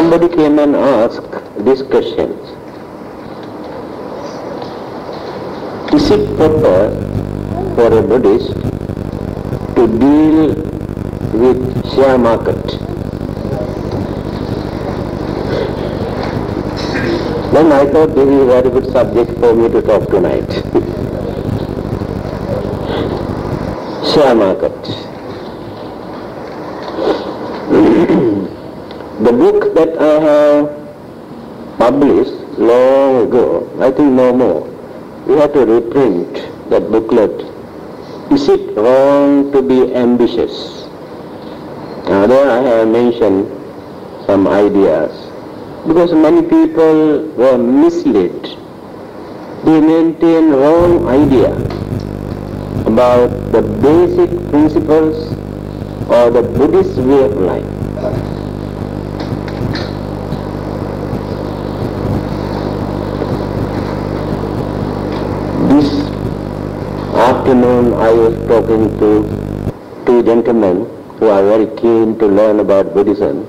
Somebody came and asked these questions. Is it proper for a Buddhist to deal with share market? Then I thought this is a very good subject for me to talk tonight. Share market. The book that I have published long ago, I think no more, we have to reprint that booklet. Is it wrong to be ambitious? There I have mentioned some ideas. Because many people were misled. They maintain wrong idea about the basic principles or the Buddhist way of life. This afternoon I was talking to two gentlemen who are very keen to learn about Buddhism.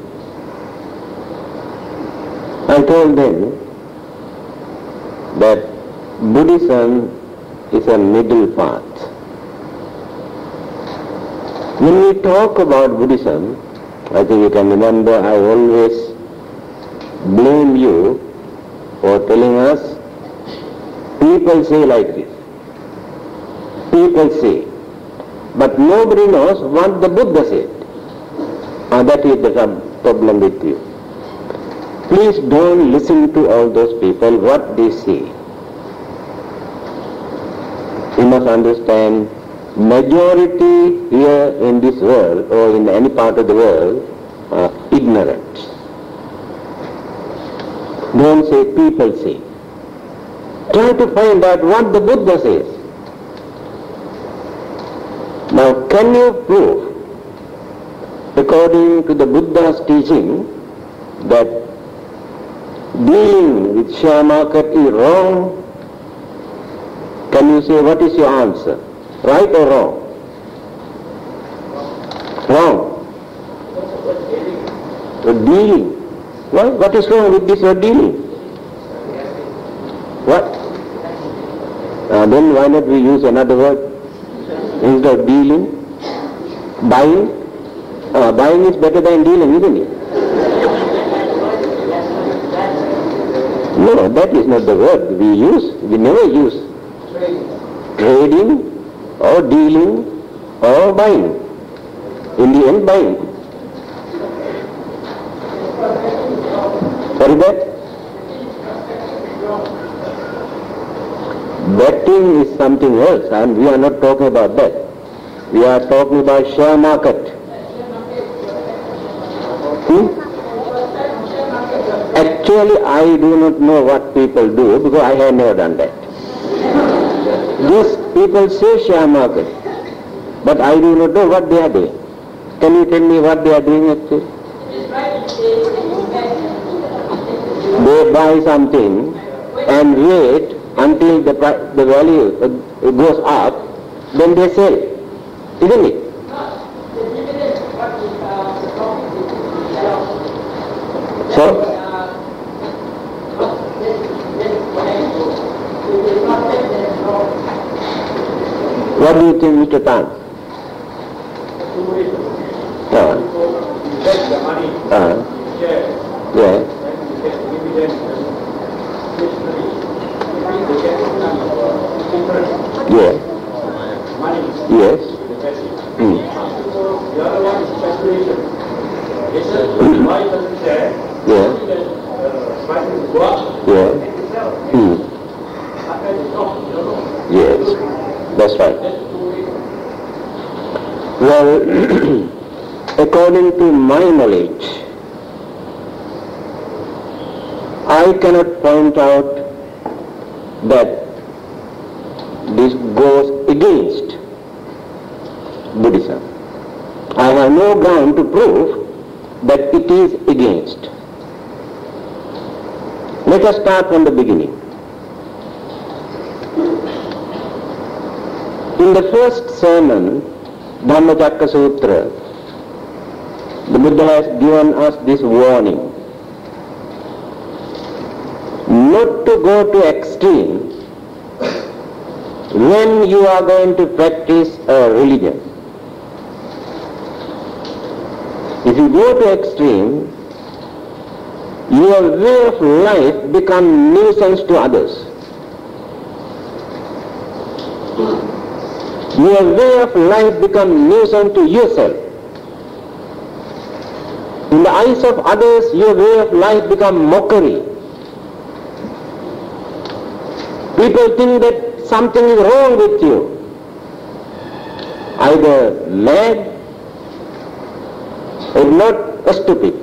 I told them that Buddhism is a middle path. When we talk about Buddhism, I think you can remember I always blame you for telling us, people say like this. People say. But nobody knows what the Buddha said. That is the problem with you. Please don't listen to all those people, what they say. You must understand, majority here in this world or in any part of the world are ignorant. Don't say people say. Try to find out what the Buddha says. Now, can you prove, according to the Buddha's teaching, that dealing with share market is wrong? Can you say what is your answer? Right or wrong? Wrong. Dealing. What is wrong with this word dealing? What? Then why not we use another word instead of dealing? Buying? Buying is better than dealing, isn't it? No, that is not the word we use. We never use trading or dealing or buying. In the end, buying. What is that? Betting is something else, and we are not talking about that. We are talking about share market. Actually, I do not know what people do because I have never done that. These people say share market, but I do not know what they are doing. Can you tell me what they are doing actually? They buy something and wait until the value goes up, then they sell, isn't it? So, what do you think, Mr. Tan? Yeah. Yeah. Yes. The other one is speculation. Why doesn't share? Yeah. Prices go up. Yeah. Yes. That's right. Well, according to my knowledge, I cannot point out that this goes against Buddhism. I have no ground to prove that it is against. Let us start from the beginning. In the first sermon, Dhammacakka Sutra, the Buddha has given us this warning. not to go to extreme when you are going to practice a religion. If you go to extreme, your way of life becomes nuisance to others. Your way of life becomes nuisance to yourself. In the eyes of others, your way of life becomes mockery. People think that something is wrong with you, either mad or not stupid.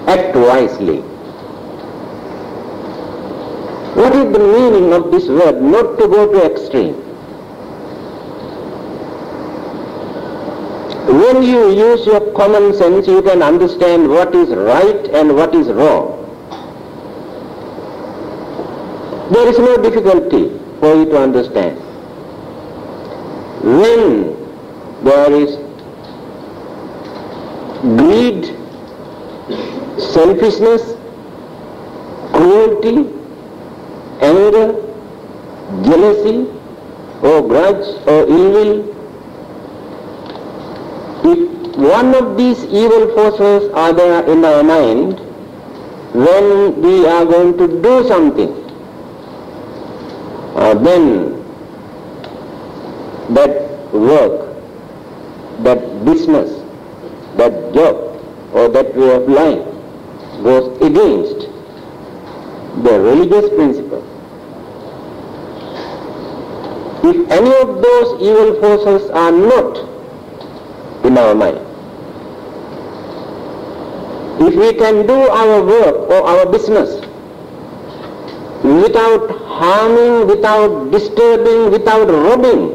Act wisely. What is the meaning of this word, not to go to extreme? When you use your common sense, you can understand what is right and what is wrong. There is no difficulty for you to understand. When there is greed, selfishness, cruelty, anger, jealousy, or grudge, or ill will, if one of these evil forces are there in our mind, when we are going to do something, then that work, that business, that job, or that way of life goes against the religious principle. If any of those evil forces are not in our mind, if we can do our work or our business without harming, without disturbing, without robbing,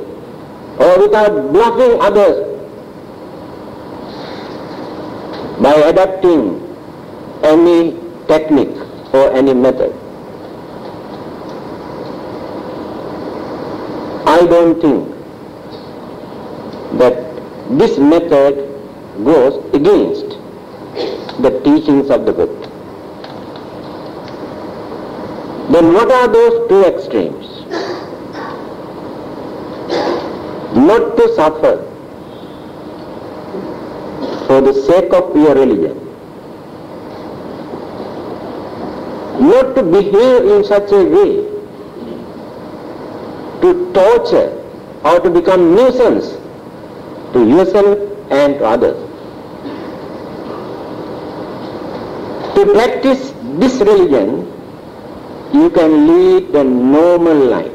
or without bluffing others, by adapting any technique or any method, I don't think that this method goes against the teachings of the book. Then what are those two extremes? Not to suffer for the sake of your religion, not to behave in such a way to torture or to become nuisance to yourself and to others. To practice this religion, you can lead a normal life.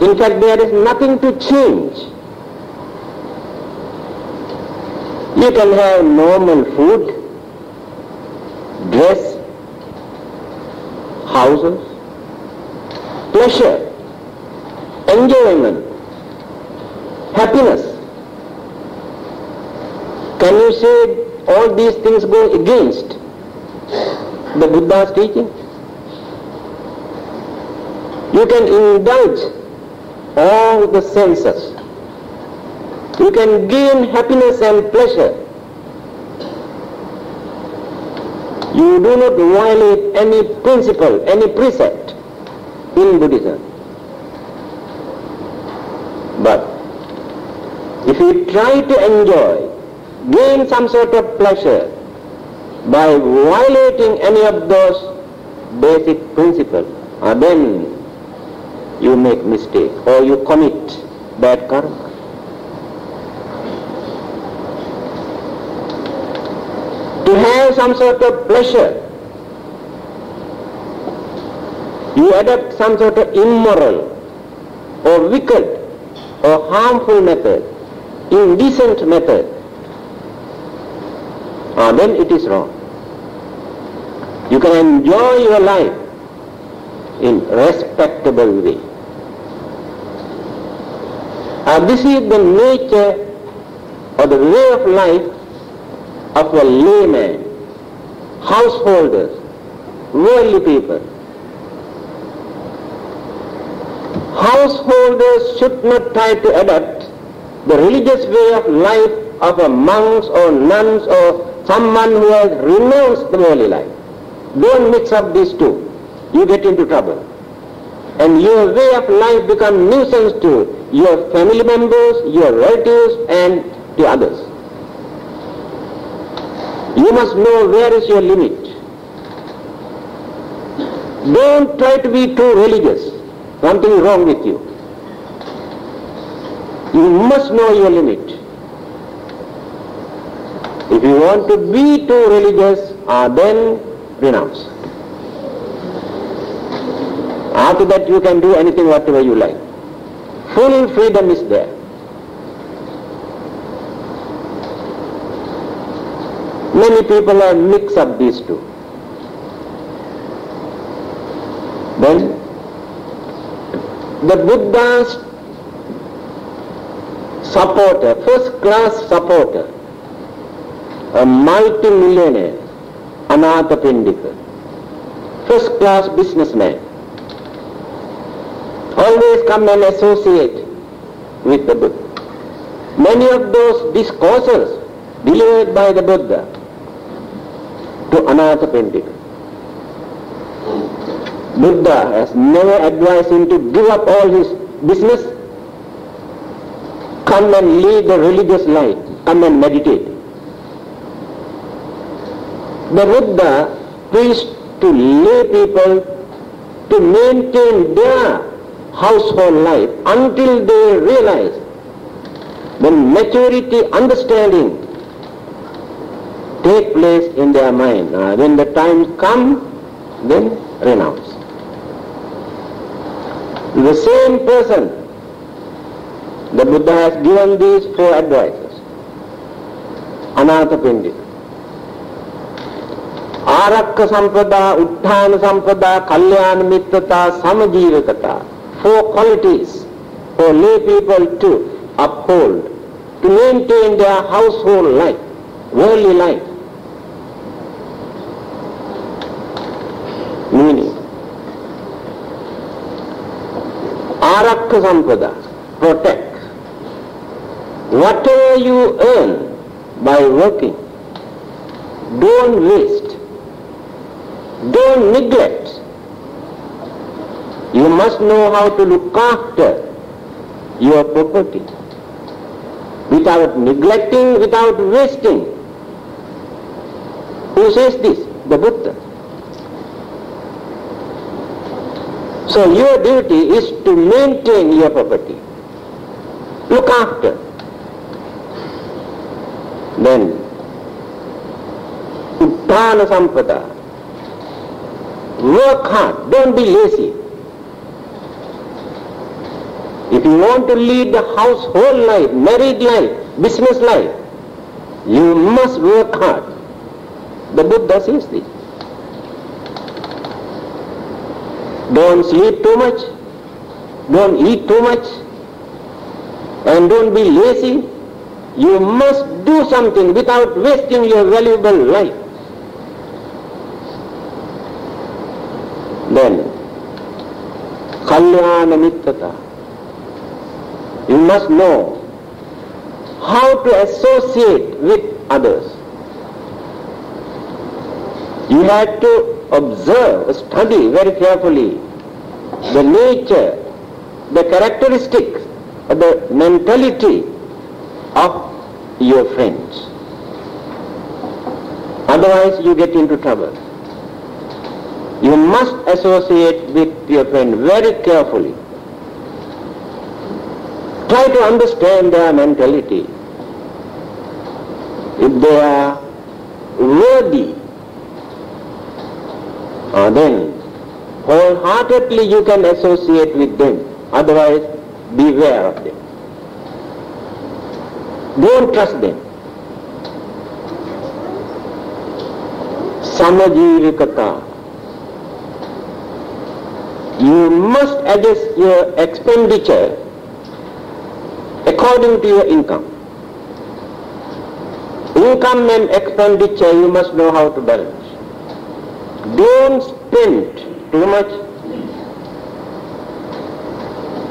In fact, there is nothing to change. You can have normal food, dress, houses, pleasure, enjoyment, happiness. Can you say all these things go against the Buddha's teaching? You can indulge all the senses. You can gain happiness and pleasure. You do not violate any principle, any precept in Buddhism. But if you try to enjoy, gain some sort of pleasure by violating any of those basic principles, then you make mistake or you commit bad karma. To have some sort of pleasure, you adopt some sort of immoral or wicked or harmful method, indecent method, then it is wrong. You can enjoy your life in respectable way. This is the nature or the way of life of a layman, householders, worldly people. Householders should not try to adapt the religious way of life of a monks or nuns or someone who has renounced the worldly life. Don't mix up these two. You get into trouble. And your way of life becomes nuisance to your family members, your relatives, and to others. You must know where is your limit. Don't try to be too religious. Something wrong with you. You must know your limit. If you want to be too religious, then renounce. After that you can do anything whatever you like. Full freedom is there. Many people have mixed up these two. Then the Buddha's supporter, first class supporter, a multi-millionaire, Anathapindika, first class businessman, always come and associate with the Buddha. Many of those discourses delivered by the Buddha to Anathapindika, Buddha has never advised him to give up all his business, come and lead the religious life, come and meditate. The Buddha preached to lay people to maintain their household life until they realize the maturity, understanding take place in their mind. When the time comes, then renounce. The same person, the Buddha has given these 4 advices. Anathapindika. Arakka sampada, Utthana sampada, Kalyana mitrata, Samajivakata. 4 qualities for lay people to uphold, to maintain their household life, worldly life. Meaning, Arakka sampada, protect. Whatever you earn by working, don't waste, don't neglect. You must know how to look after your property without neglecting, without wasting. Who says this? The Buddha. So your duty is to maintain your property, look after. Then, Utthana sampada, work hard, don't be lazy. If you want to lead the household life, married life, business life, you must work hard. The Buddha says this. Don't sleep too much, don't eat too much, and don't be lazy. You must do something without wasting your valuable life. Then, Kalyana mitrata. You must know how to associate with others. You have to observe, study very carefully the nature, the characteristics, the mentality of your friends. Otherwise you get into trouble. You must associate with your friend very carefully. Try to understand their mentality. If they are worthy, then wholeheartedly you can associate with them. Otherwise, beware of them. Don't trust them. Samajivikata. You must adjust your expenditure according to your income. Income and expenditure you must know how to balance. Don't spend too much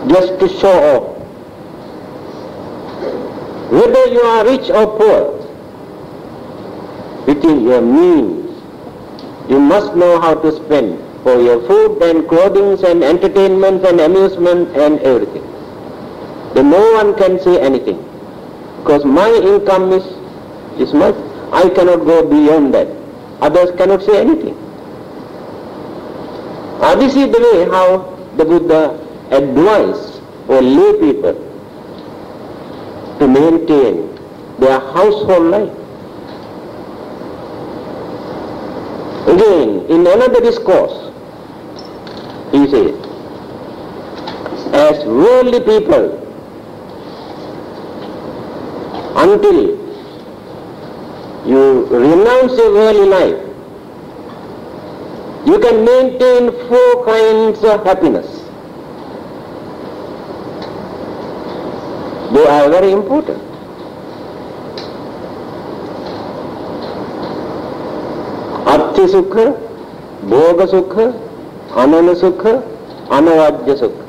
just to show off. Whether you are rich or poor, within your means, You must know how to spend for your food and clothing and entertainment and amusement and everything. Then no one can say anything, because my income is much. I cannot go beyond that. Others cannot say anything. This is the way how the Buddha advised for lay people to maintain their household life. Again, in another discourse, he says, as worldly people, until you renounce your worldly life, you can maintain 4 kinds of happiness. They are very important. Arthi Sukha, Bhoga Sukha, Anana Sukha, Anavajya Sukha.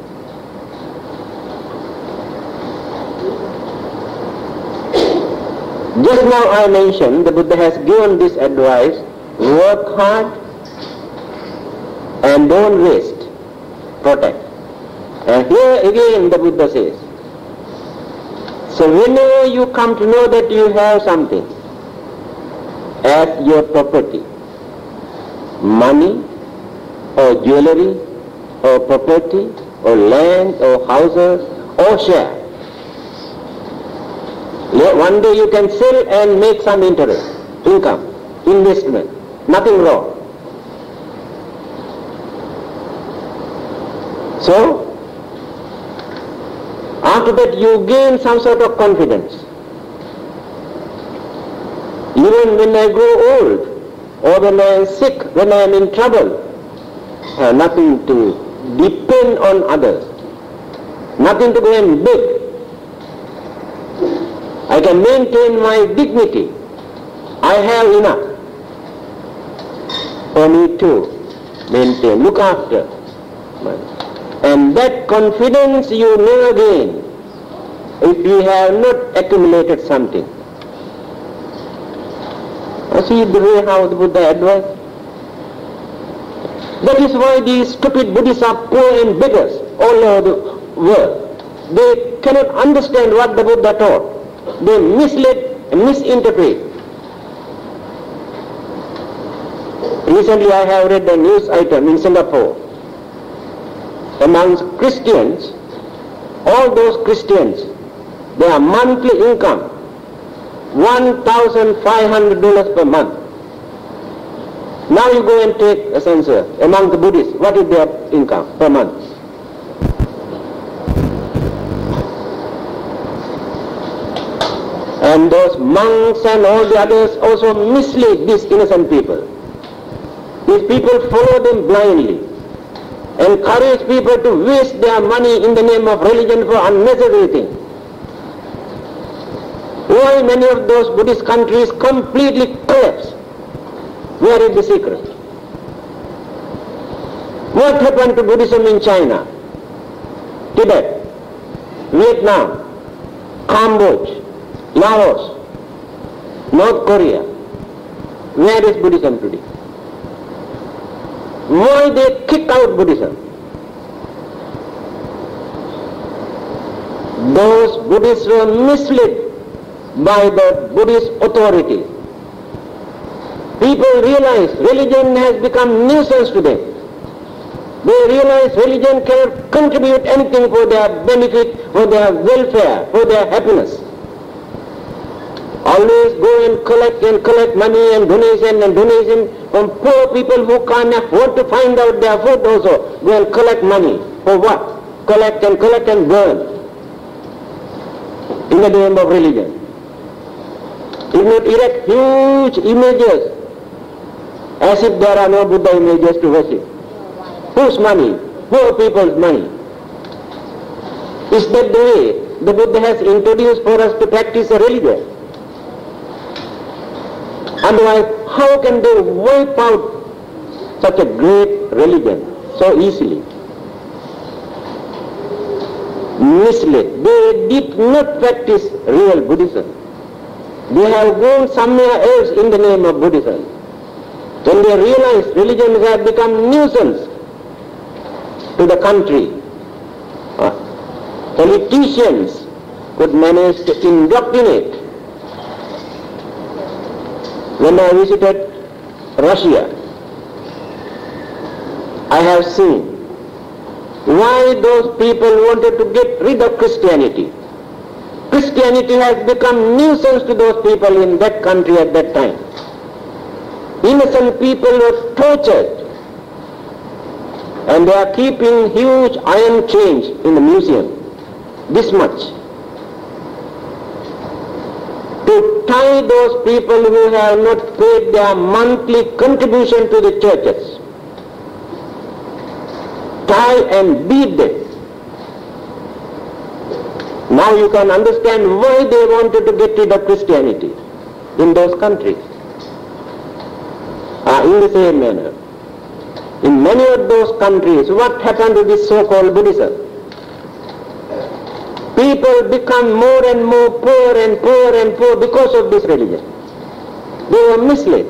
Just now I mentioned the Buddha has given this advice: work hard and don't waste, protect. And here again the Buddha says, so whenever you come to know that you have something as your property, money or jewelry or property or land or houses or share, one day you can sell and make some interest, income, investment, nothing wrong. So, after that you gain some sort of confidence. Even when I grow old, or when I am sick, when I am in trouble, I have nothing to depend on others, nothing to go and beg. I can maintain my dignity. I have enough for me to maintain, look after. And that confidence you never gain if you have not accumulated something. See the way how the Buddha advised. That is why these stupid Buddhists are poor and beggars all over the world. They cannot understand what the Buddha taught. They mislead and misinterpret. Recently I have read a news item in Singapore. Amongst Christians, all those Christians, their monthly income, $1,500 per month. Now you go and take a census among the Buddhists, what is their income per month? And those monks and all the others also mislead these innocent people. These people follow them blindly, encourage people to waste their money in the name of religion for unnecessary things. Why many of those Buddhist countries completely collapse? Where is the secret? What happened to Buddhism in China, Tibet, Vietnam, Cambodia, Laos, North Korea? Where is Buddhism today? Why they kick out Buddhism? Those Buddhists were misled by the Buddhist authorities. People realize religion has become nuisance to them. They realize religion cannot contribute anything for their benefit, for their welfare, for their happiness. Always go and collect money and donation from poor people who can't afford to find out their food also. Go and collect money. For what? Collect and burn in the name of religion. If not erect huge images as if there are no Buddha images to worship. Whose money? Poor people's money. Is that the way the Buddha has introduced for us to practice a religion? Otherwise, how can they wipe out such a great religion so easily? Misled. They did not practice real Buddhism. They have gone somewhere else in the name of Buddhism. When they realized religions had become nuisance to the country, politicians could manage to indoctrinate. When I visited Russia, I have seen why those people wanted to get rid of Christianity. Christianity has become nuisance to those people in that country at that time. Innocent people were tortured, and they are keeping huge iron chains in the museum, this much, to tie those people who have not paid their monthly contribution to the churches. Tie and beat them. Now you can understand why they wanted to get rid of Christianity in those countries. In the same manner, in many of those countries, what happened to this so-called Buddhism? People become more and more poor and poor and poor because of this religion. They were misled.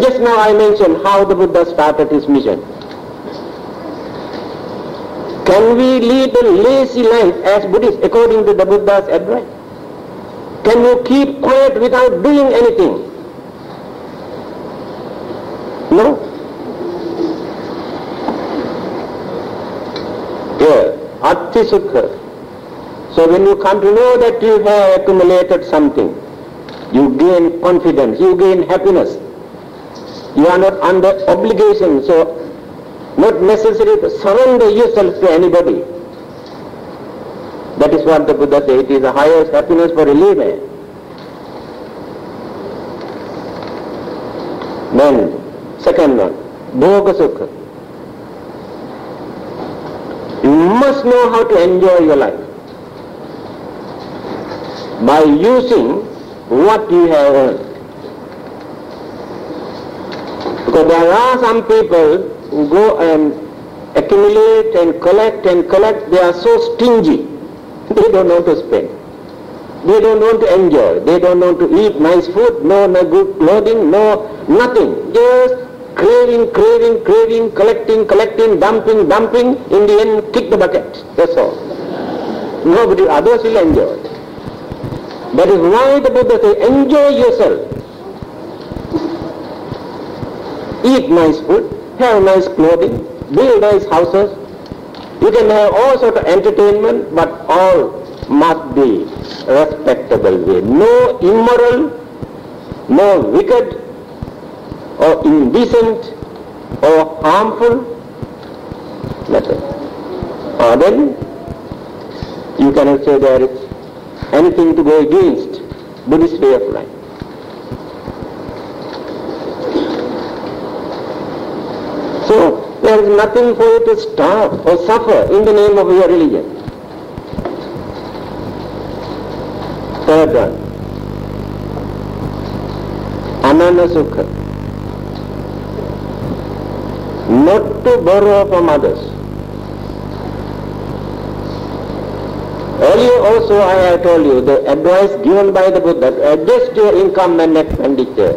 Just now I mentioned how the Buddha started his mission. Can we lead a lazy life as Buddhists according to the Buddha's advice? Can you keep quiet without doing anything? No? Yeah, Atti Sukha. So when you come to know that you have accumulated something, you gain confidence, you gain happiness. You are not under obligation, so not necessary to surrender yourself to anybody. That is what the Buddha said, it is the highest happiness for a layman. Then, second one, Bhoga Sukha. You must know how to enjoy your life by using what you have earned. Because there are some people who go and accumulate and collect, they are so stingy. They don't want to spend. They don't want to enjoy. They don't want to eat nice food, no good clothing, no nothing. Just craving, collecting, dumping, in the end kick the bucket. That's all. Nobody, others will enjoy. That is why the Buddha says, enjoy yourself. Eat nice food, have nice clothing, build nice houses. You can have all sort of entertainment, but all must be respectable way. No immoral, no wicked, or indecent, or harmful method. Then you cannot say there is anything to go against Buddhist way of life. So there is nothing for you to starve or suffer in the name of your religion. Third one, Anana Sukha. Not to borrow from others. Earlier also I have told you the advice given by the Buddha, adjust your income and expenditure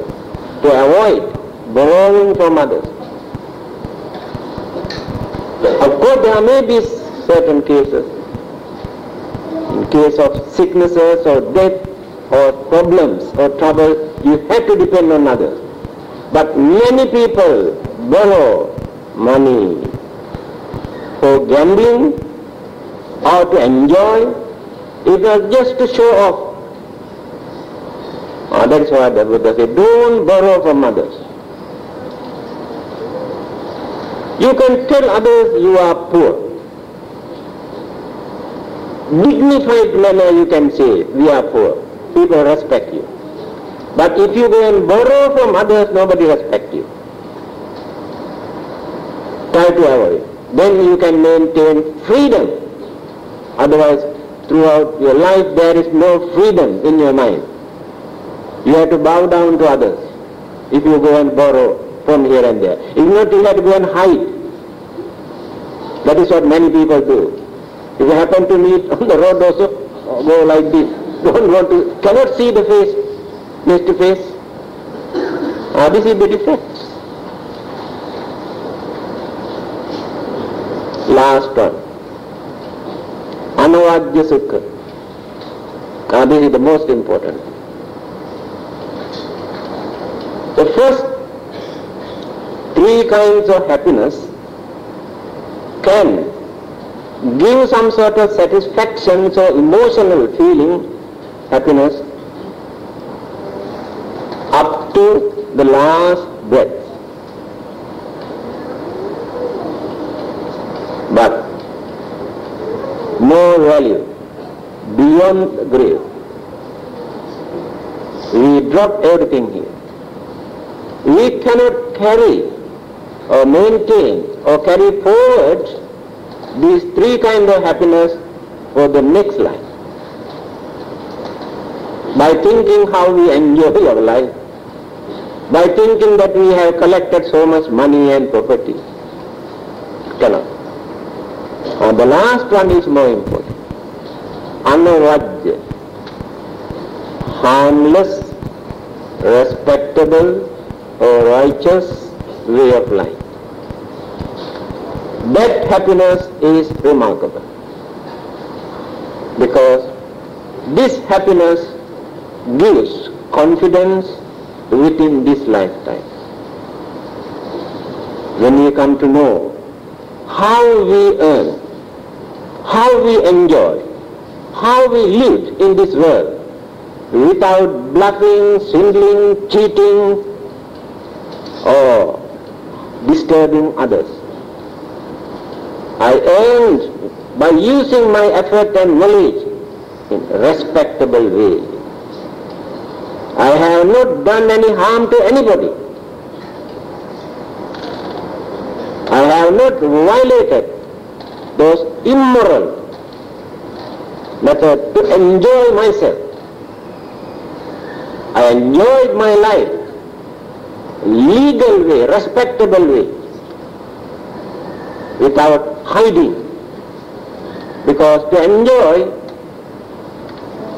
to avoid borrowing from others. Of course there may be certain cases, in case of sicknesses or death or problems or trouble, you have to depend on others. But many people borrow money for gambling or to enjoy, it was just to show off. That is why the Buddha said, don't borrow from others. You can tell others you are poor. Dignified manner you can say, we are poor. People respect you. But if you go and borrow from others, nobody respects you. Try to avoid. Then you can maintain freedom. Otherwise, throughout your life there is no freedom in your mind. You have to bow down to others if you go and borrow from here and there. If not, you have to go and hide. That is what many people do. If you happen to meet on the road also, go like this. Don't want to, cannot see the face to face. This is the difference. Last one. Anavajya Sukha. This is the most important. The first three kinds of happiness can give some sort of satisfaction, so emotional feeling, happiness, up to the last breath. But no value beyond the grave. We drop everything here. We cannot carry or maintain or carry forward these three kinds of happiness for the next life. By thinking how we enjoy our life, by thinking that we have collected so much money and property. Cannot. The last one is more important. Anavajya. Harmless, respectable or righteous way of life. That happiness is remarkable. Because this happiness gives confidence within this lifetime. When we come to know how we earn, how we enjoy, how we live in this world without bluffing, swindling, cheating or disturbing others. I earned by using my effort and knowledge in a respectable way. I have not done any harm to anybody. I have not violated those immoral methods to enjoy myself. I enjoyed my life legal way, respectable way, without hiding. Because to enjoy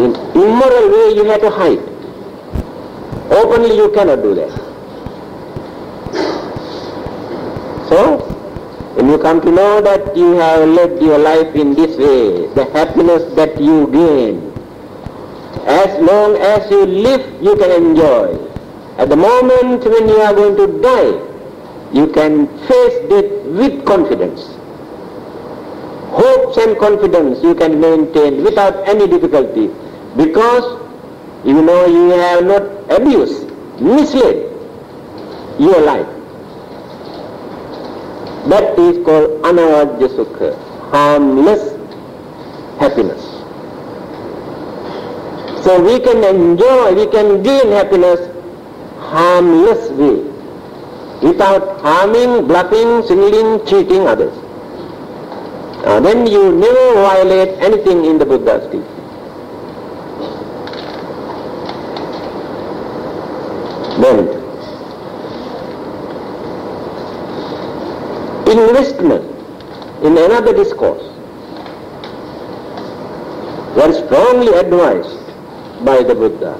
in immoral way you have to hide. Openly you cannot do that. So, when you come to know that you have lived your life in this way, the happiness that you gain, as long as you live, you can enjoy. At the moment when you are going to die, you can face death with confidence. Hopes and confidence you can maintain without any difficulty, because you know you have not abused, misled your life. That is called Anavajya Sukha, harmless happiness. So we can enjoy, we can gain happiness harmless way, without harming, bluffing, swindling, cheating others. Then you never violate anything in the Buddha's teaching. Then, investment in another discourse, very strongly advised by the Buddha.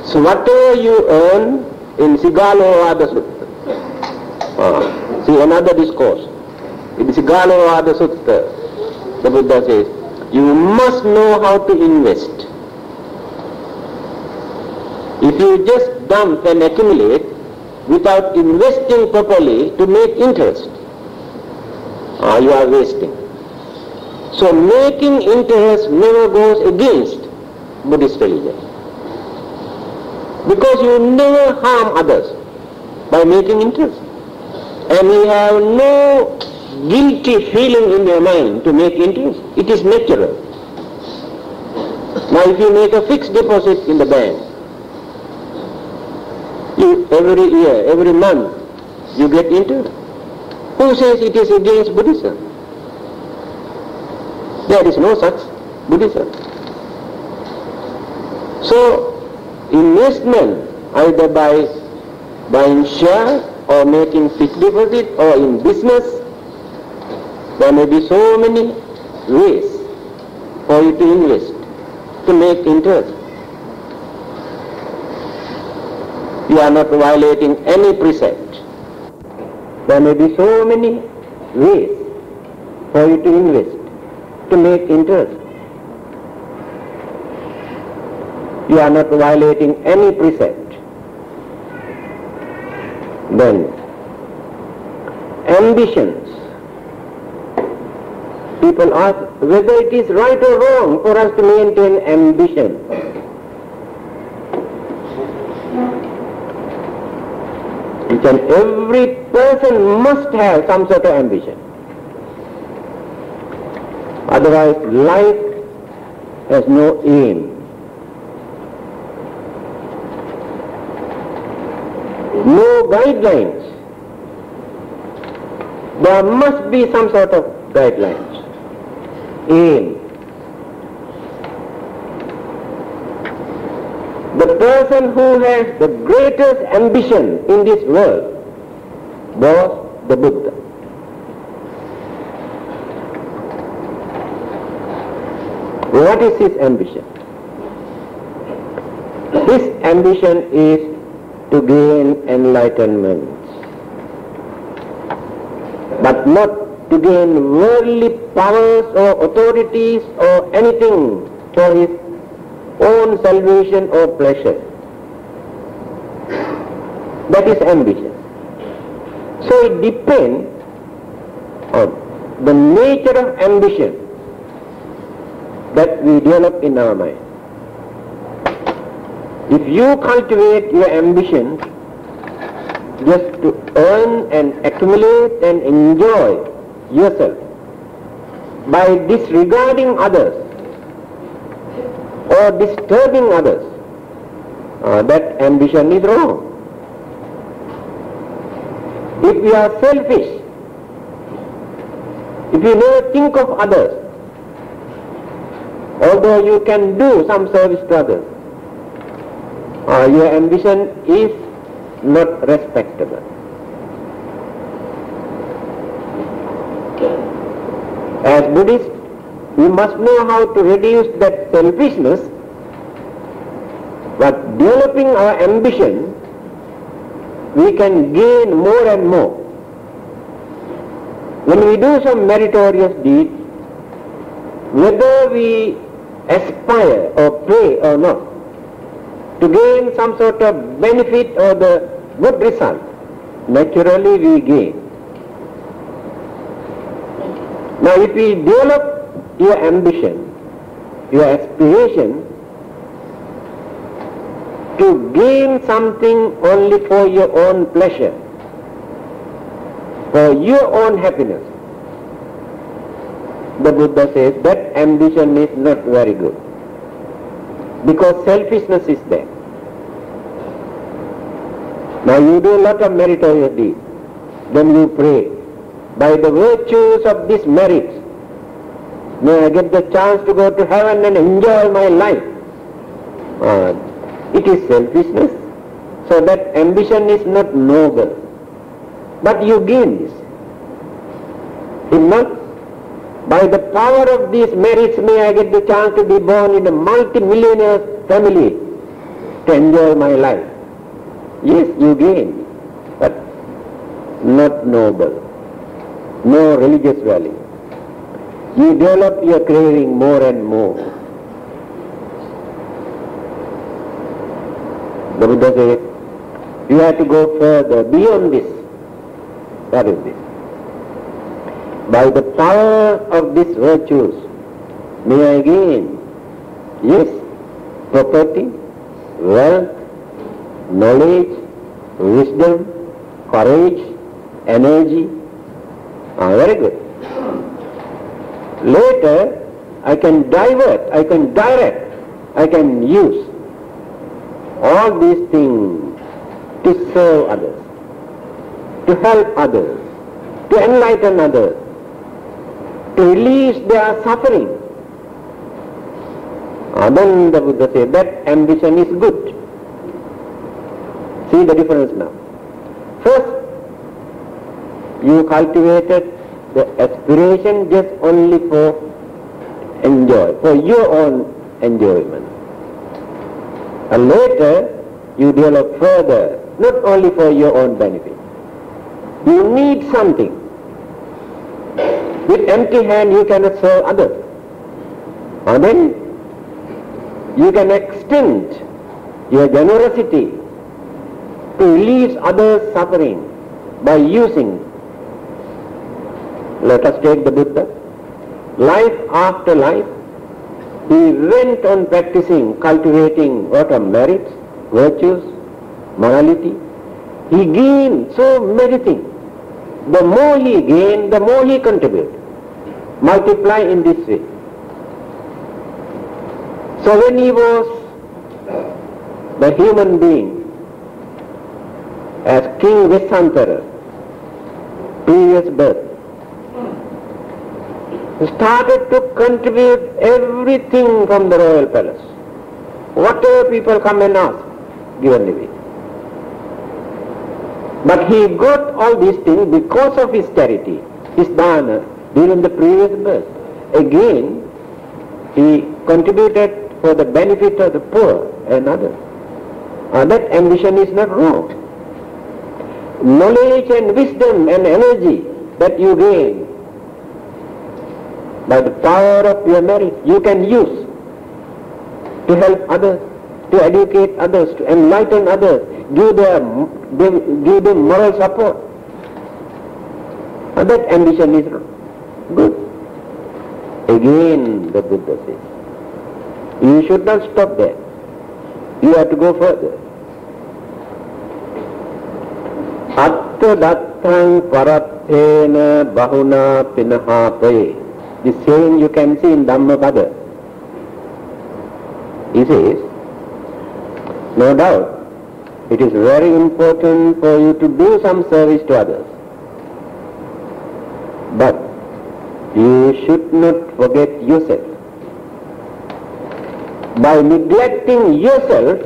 So whatever you earn in Sigalovada Sutta, see another discourse, in Sigalovada Sutta, the Buddha says, you must know how to invest. If you just dump and accumulate without investing properly to make interest, you are wasting. So making interest never goes against Buddhist religion. Because you never harm others by making interest. And you have no guilty feeling in your mind to make interest. It is natural. Now if you make a fixed deposit in the bank, every year, every month, you get interest. Who says it is against Buddhism? There is no such Buddhism. So, investment, either by buying share or making fixed deposit or in business, there may be so many ways for you to invest, to make interest. You are not violating any precept. There may be so many ways for you to invest, to make interest. You are not violating any precept. Then, ambitions. People ask whether it is right or wrong for us to maintain ambition. Each and every person must have some sort of ambition. Otherwise, life has no aim. No guidelines. There must be some sort of guidelines, aim. The person who has the greatest ambition in this world was the Buddha. What is his ambition? His ambition is to gain enlightenment, but not to gain worldly powers or authorities or anything for his own salvation or pleasure. That is ambition. So it depends on the nature of ambition that we develop in our mind. If you cultivate your ambition just to earn and accumulate and enjoy yourself by disregarding others or disturbing others, that ambition is wrong. If you are selfish, if you never think of others, although you can do some service to others, your ambition is not respectable. As Buddhists, we must know how to reduce that selfishness, but developing our ambition, we can gain more and more. When we do some meritorious deed, whether we aspire or pray or not, to gain some sort of benefit or the good result, naturally we gain. Now if we develop your ambition, your aspiration to gain something only for your own pleasure, for your own happiness, the Buddha says that ambition is not very good, because selfishness is there. Now you do a lot of meritorious deeds, then you pray, by the virtues of this merit, may I get the chance to go to heaven and enjoy my life. It is selfishness, so that ambition is not noble. But you gain this. If not, by the power of these merits may I get the chance to be born in a multi-millionaire family to enjoy my life. Yes, you gain, but not noble, no religious value. You develop your craving more and more. The Buddha says, you have to go further, beyond this. That is this. By the power of these virtues, may I gain, yes, property, wealth, knowledge, wisdom, courage, energy. Very good. Later, I can divert, I can direct, I can use all these things to serve others, to help others, to enlighten others, to release their suffering. Then the Buddha said that ambition is good. See the difference now. First, you cultivated the aspiration just only for enjoy, for your own enjoyment. And later, you develop further, not only for your own benefit. You need something. With empty hand you cannot serve others. And then you can extend your generosity to relieve others' suffering by using. Let us take the Buddha. Life after life, he went on practicing, cultivating what are merits, virtues, morality. He gained so many things. The more he gained, the more he contributed. Multiply in this way. So when he was the human being, as King Vesantara, previous birth, he started to contribute everything from the royal palace. Whatever people come and ask, given away. But he got all these things because of his charity, his dana, during the previous birth. Again, he contributed for the benefit of the poor and others. That ambition is not wrong. Knowledge and wisdom and energy that you gain by the power of your merit, you can use to help others, to educate others, to enlighten others, give them moral support. And that ambition is good. Again the Buddha says, you should not stop there. You have to go further. Atta dattang parattena bahuna pinahapaye. This saying you can see in Dhammapada. He says, no doubt, it is very important for you to do some service to others. But you should not forget yourself. By neglecting yourself,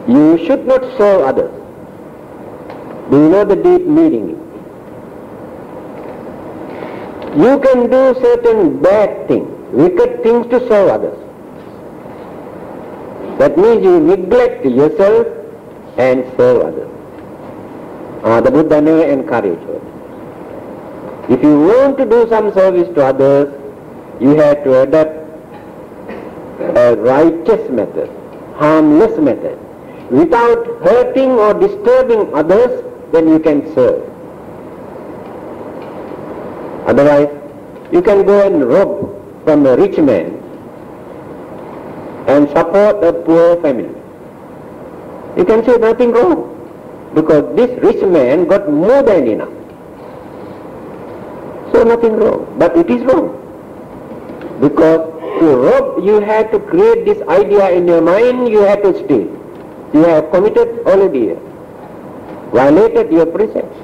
you should not serve others. Do you know the deep meaning? You can do certain bad things, wicked things to serve others. That means you neglect yourself and serve others. The Buddha never encouraged it. If you want to do some service to others, you have to adopt a righteous method, harmless method. Without hurting or disturbing others, then you can serve. Otherwise, you can go and rob from a rich man and support a poor family. You can say nothing wrong, because this rich man got more than enough. So nothing wrong, but it is wrong. Because to rob, you have to create this idea in your mind, you have to steal. You have committed already, violated your precepts.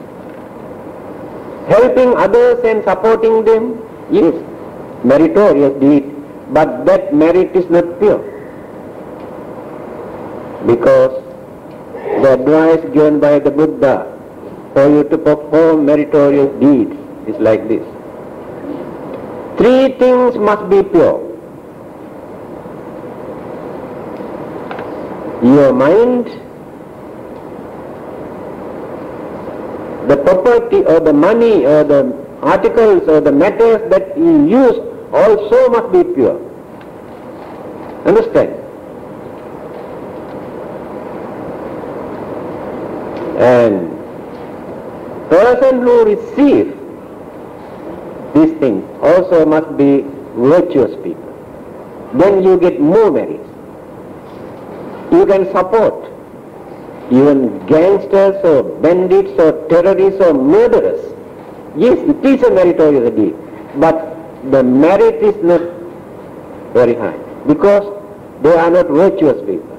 Helping others and supporting them, yes, meritorious deed, but that merit is not pure. Because the advice given by the Buddha for you to perform meritorious deeds is like this. 3 things must be pure. Your mind, the property or the money or the articles or the matters that you use also must be pure. Understand? And person who receives these things also must be virtuous people. Then you get more merits. You can support even gangsters or bandits or terrorists or murderers. Yes, it is a meritorious deed, but the merit is not very high because they are not virtuous people.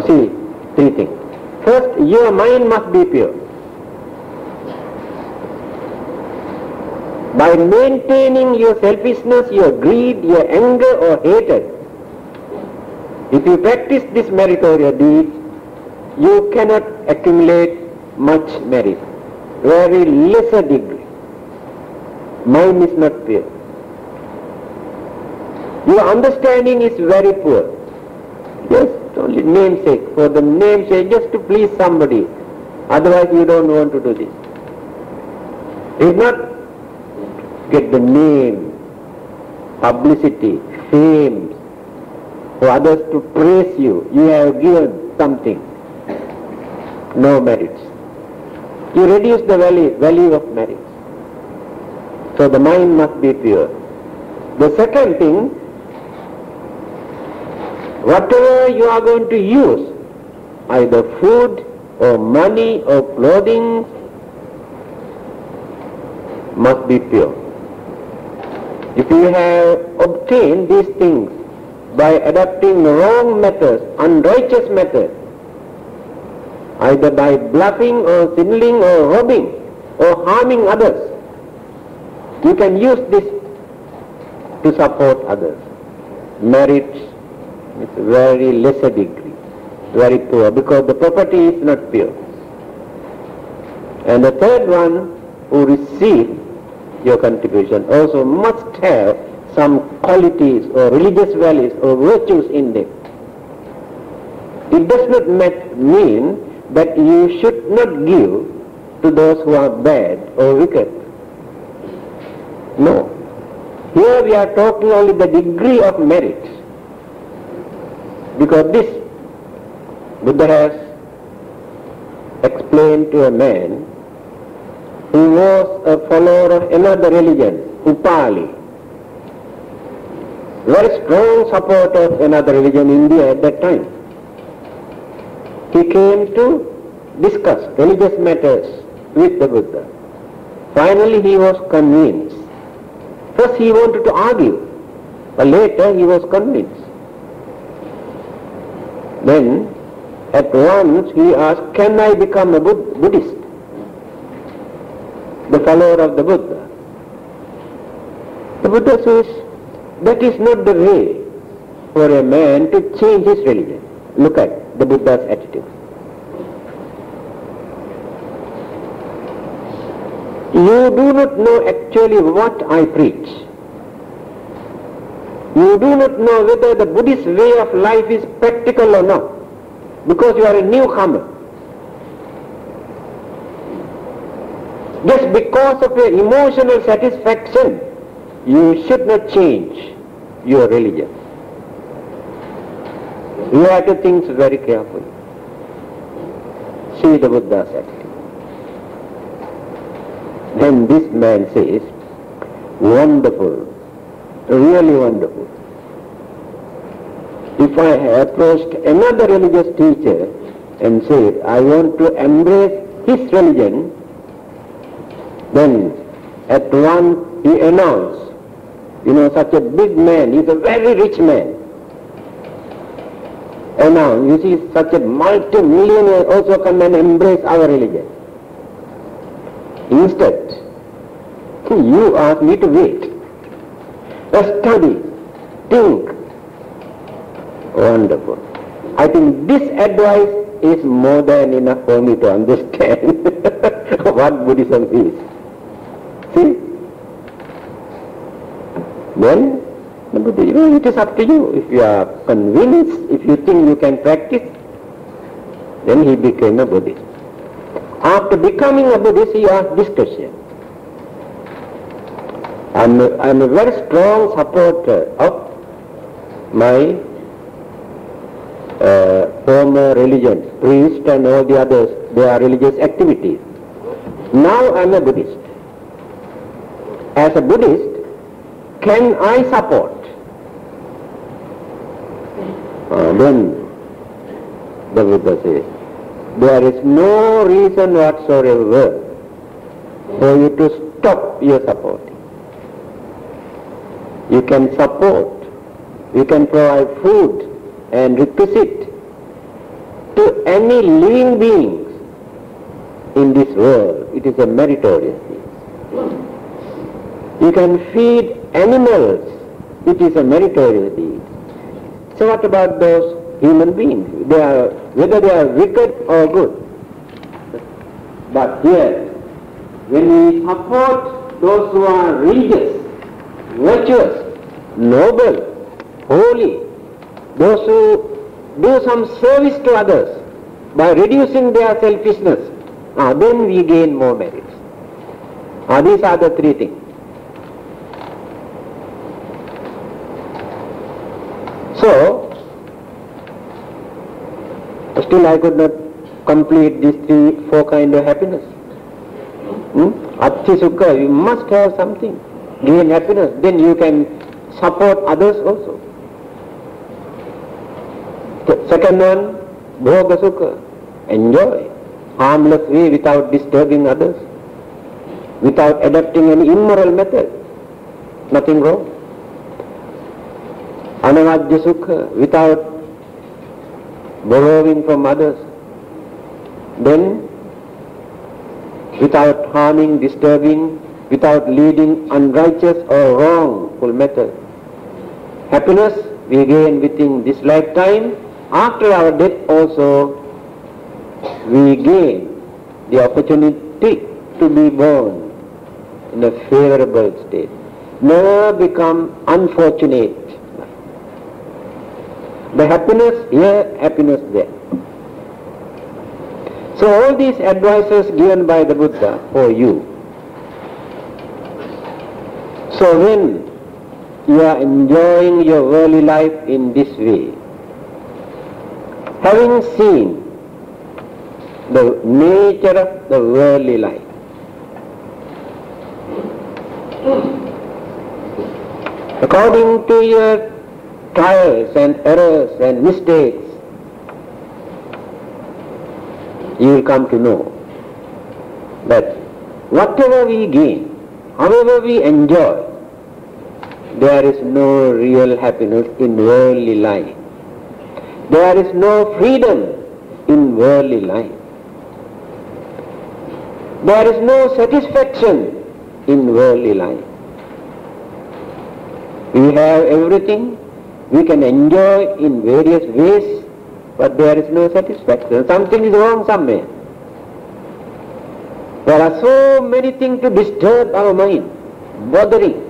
See, 3 things. First, your mind must be pure. By maintaining your selfishness, your greed, your anger or hatred, if you practice this meritorious deed, you cannot accumulate much merit, very lesser degree. Mind is not pure. Your understanding is very poor. Just only namesake, for the namesake, just to please somebody. Otherwise you don't want to do this. You not get the name, publicity, fame, for others to praise you. You have given something. No merits. You reduce the value of merits. So the mind must be pure. The second thing, whatever you are going to use, either food or money or clothing, must be pure. If you have obtained these things by adopting wrong methods, unrighteous methods, either by bluffing or swindling or robbing or harming others, you can use this to support others. Merit is very lesser degree, very poor, because the property is not pure. And the third one, who receive your contribution, also must have some qualities or religious values or virtues in them. It does not mean that you should not give to those who are bad or wicked. No. Here we are talking only the degree of merit. Because this Buddha has explained to a man who was a follower of another religion, Upali. Very strong supporter of another religion in India at that time. He came to discuss religious matters with the Buddha. Finally he was convinced. First he wanted to argue, but later he was convinced. Then at once he asked, can I become a Buddhist? The follower of the Buddha. The Buddha says, that is not the way for a man to change his religion. Look at the Buddha's attitude. You do not know actually what I preach. You do not know whether the Buddhist way of life is practical or not, because you are a newcomer. Just because of your emotional satisfaction, you should not change your religion. You have to think very carefully. See the Buddha's attitude. Then this man says, wonderful, really wonderful. If I approached another religious teacher and said, I want to embrace his religion, then at once he announced, such a big man, he's a very rich man. Announced, you see, such a multi-millionaire also come and embrace our religion. Instead, you ask me to wait, study, think. Wonderful. I think this advice is more than enough for me to understand what Buddhism is. See? Then, it is up to you. If you are convinced, if you think you can practice, then he became a Buddhist. After becoming a Buddhist, he asked this question. I'm a very strong supporter of my former religion, priest and all the others, their religious activities. Now I'm a Buddhist. As a Buddhist, can I support? Then the Buddha says, there is no reason whatsoever for you to stop your supporting. You can support, you can provide food and requisite to any living beings in this world. It is a meritorious thing. You can feed animals. It is a meritorious deed. So what about those human beings? Whether they are wicked or good. But here, when we support those who are religious, virtuous, noble, holy, those who do some service to others by reducing their selfishness, then we gain more merits. These are the three things. So, still I could not complete these four kinds of happiness. Atti Sukha, you must have something. Gain happiness, then you can support others also. The second one, Bhoga Sukha, enjoy, harmless way without disturbing others, without adopting any immoral method, nothing wrong. Anavajya Sukha, without borrowing from others, then without harming, disturbing, without leading unrighteous or wrongful method. Happiness we gain within this lifetime. After our death also we gain the opportunity to be born in a favorable state. Never become unfortunate. The happiness here, happiness there. So all these advices given by the Buddha for you. So when you are enjoying your worldly life in this way, having seen the nature of the worldly life, according to your trials and errors and mistakes, you will come to know that whatever we gain, however we enjoy, there is no real happiness in worldly life. There is no freedom in worldly life. There is no satisfaction in worldly life. We have everything, we can enjoy in various ways, but there is no satisfaction. Something is wrong somewhere. There are so many things to disturb our mind, bothering.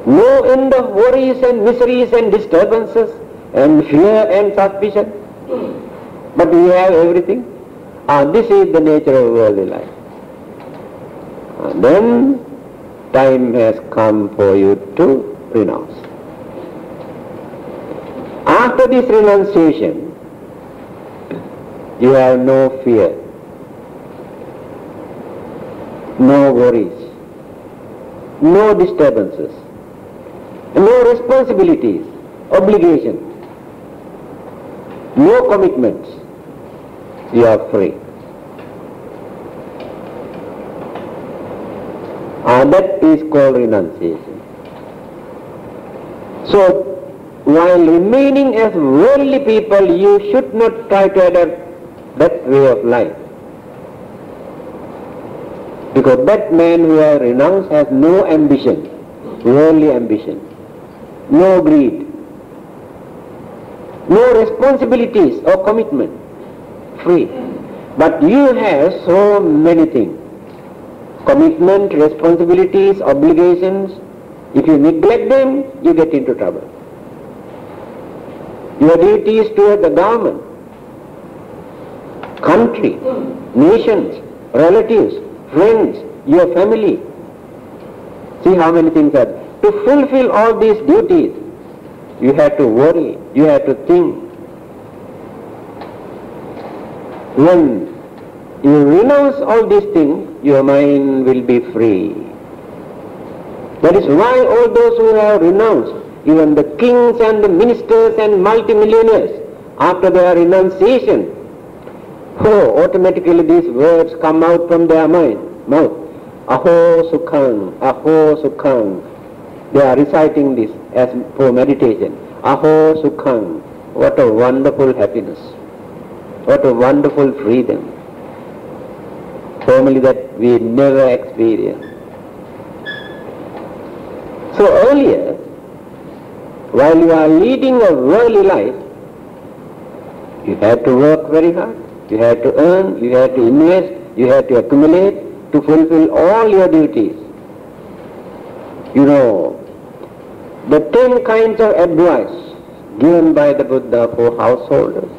No end of worries and miseries and disturbances and fear and suspicion. But we have everything. This is the nature of worldly life. Then time has come for you to renounce. After this renunciation, you have no fear, no worries, no disturbances, no responsibilities, obligations, no commitments. You are free. That is called renunciation. So, while remaining as worldly people, you should not try to adopt that way of life. Because that man who has renounced has no ambition, worldly ambition, no greed, no responsibilities or commitment, free. But you have so many things, commitment, responsibilities, obligations. If you neglect them, you get into trouble. Your duties toward the government, country, nations, relatives, friends, your family. See how many things are. To fulfill all these duties, you have to worry, you have to think. When you renounce all these things, your mind will be free. That is why all those who have renounced, even the kings and the ministers and multimillionaires, after their renunciation, automatically these words come out from their mouth. Aho Sukhang, Aho Sukhang. They are reciting this as for meditation. Aho Sukhang. What a wonderful happiness. What a wonderful freedom. Formerly that we never experienced. So earlier, while you are leading a worldly life, you have to work very hard. You have to earn, you have to invest, you have to accumulate to fulfill all your duties. You know, the 10 kinds of advice given by the Buddha for householders.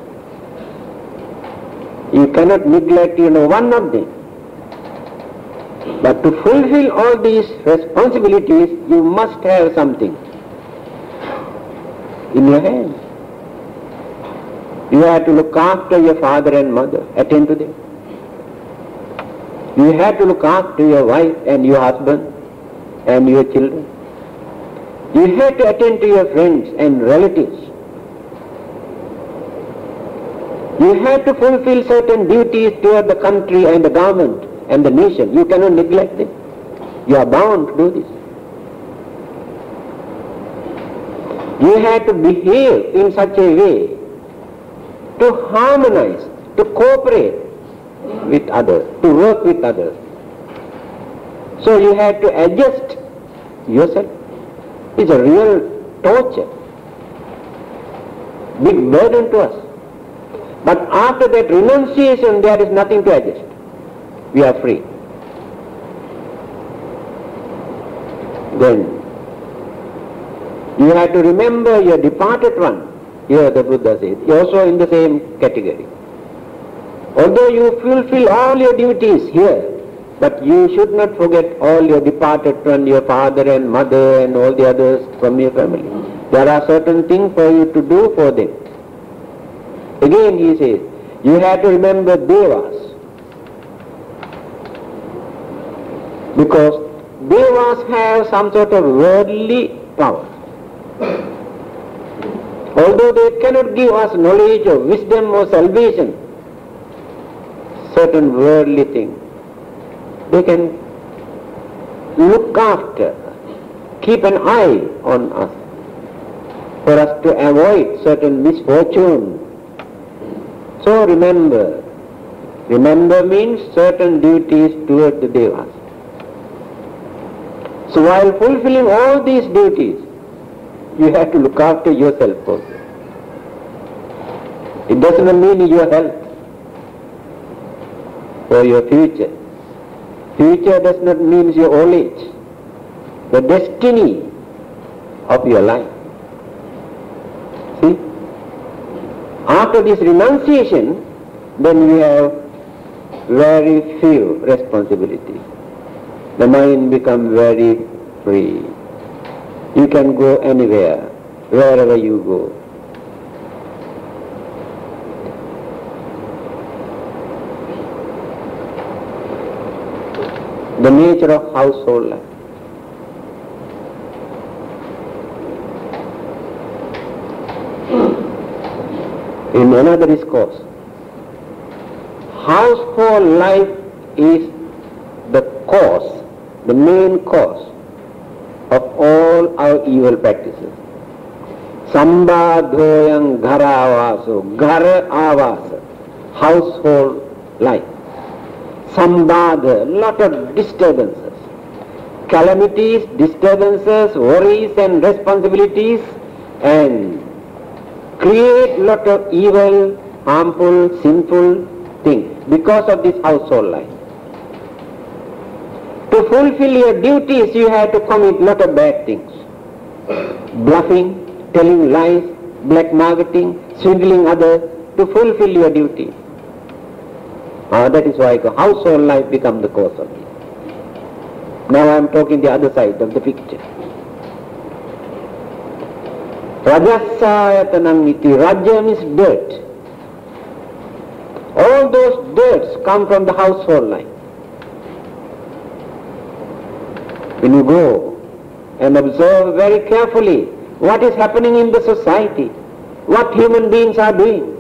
You cannot neglect, one of them. But to fulfill all these responsibilities, you must have something in your hand. You have to look after your father and mother, attend to them. You have to look after your wife and your husband and your children. You have to attend to your friends and relatives. You have to fulfill certain duties toward the country and the government and the nation. You cannot neglect them. You are bound to do this. You have to behave in such a way to harmonize, to cooperate with others, to work with others. So you have to adjust yourself. It's a real torture, big burden to us. But after that renunciation, there is nothing to adjust. We are free. Then you have to remember your departed one. Here the Buddha says, you're also in the same category. Although you fulfill all your duties here, but you should not forget all your departed one, your father and mother and all the others from your family. There are certain things for you to do for them. Again he says, you have to remember Devas. Because Devas have some sort of worldly power. Although they cannot give us knowledge or wisdom or salvation, certain worldly things, they can look after, keep an eye on us, for us to avoid certain misfortune. So remember. Remember means certain duties toward the Devas. So while fulfilling all these duties, you have to look after yourself also. It does not mean your health or your future. Future does not mean your old age. The destiny of your life. See? After this renunciation, then we have very few responsibilities. The mind becomes very free. You can go anywhere, wherever you go. The nature of household life. In another discourse, household life is the cause, the main cause of all our evil practices. Sambadhoyam gharavaso, ghara avasa, household life. Sambadha, lot of disturbances, calamities, disturbances, worries and responsibilities, and create lot of evil, harmful, sinful things because of this household life. To fulfill your duties, you have to commit lot of bad things. Bluffing, telling lies, black marketing, swindling others, to fulfill your duty. That is why household life becomes the cause of it. Now I am talking the other side of the picture. Rajasayatanam iti. Raja means dirt. All those dirts come from the household life. When you go and observe very carefully what is happening in the society, what human beings are doing,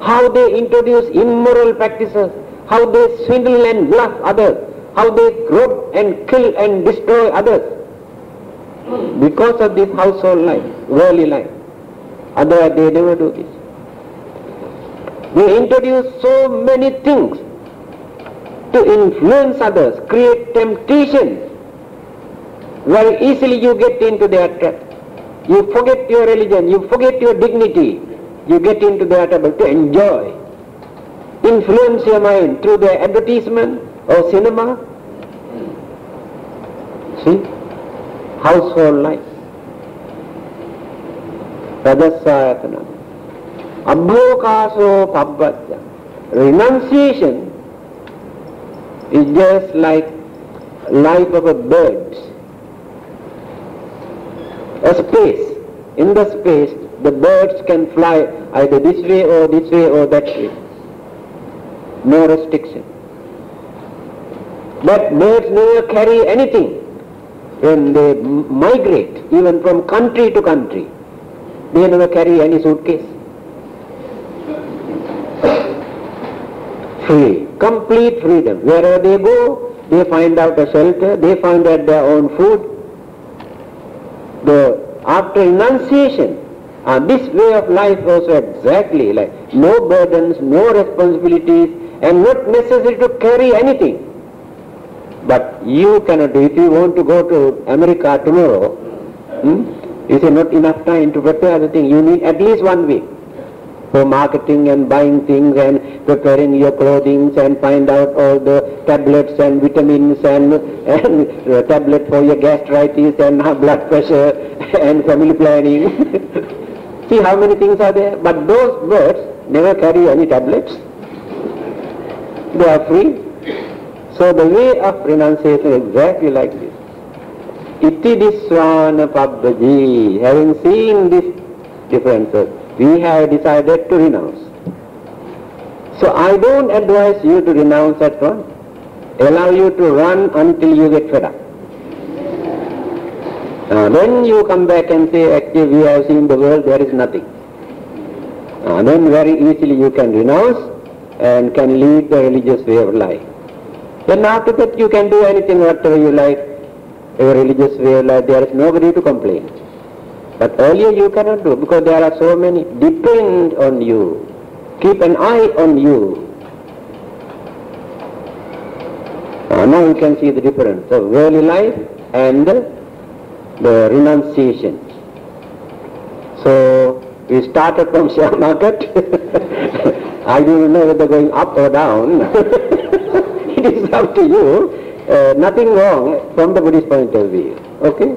how they introduce immoral practices, how they swindle and bluff others, how they rob and kill and destroy others, because of this household life, worldly life. Otherwise they never do this. They introduce so many things to influence others, create temptation. Very easily you get into their trap. You forget your religion, you forget your dignity, you get into their trap to enjoy. Influence your mind through their advertisement or cinema. See? Household life. Rajasayatana. Abhokaso pabbajya. Renunciation is just like life of a bird. A space. In the space, the birds can fly either this way or that way. No restriction. But birds never carry anything. When they migrate, even from country to country, they never carry any suitcase. Free, complete freedom. Wherever they go, they find out a shelter, they find out their own food. After renunciation, this way of life also exactly like no burdens, no responsibilities, and not necessary to carry anything. But you cannot do. If you want to go to America tomorrow, you say not enough time to prepare the thing. You need at least 1 week for marketing and buying things and preparing your clothing and find out all the tablets and vitamins and tablet for your gastritis and blood pressure and family planning. See how many things are there. But those birds never carry any tablets. They are free. So the way of renunciation is exactly like this. Iti diswana pabbhaji. Having seen these differences, we have decided to renounce. So I don't advise you to renounce at once. Allow you to run until you get fed up. Then you come back and say, actually we have seen the world, there is nothing. Then very easily you can renounce and can lead the religious way of life. Then after that you can do anything whatever you like, a religious way of life, there is nobody to complain. But earlier you cannot do because there are so many. Depend on you. Keep an eye on you. Now you can see the difference of worldly life and the renunciation. So we started from share market. I don't know whether going up or down. It is up to you. Nothing wrong from the Buddhist point of view. Okay?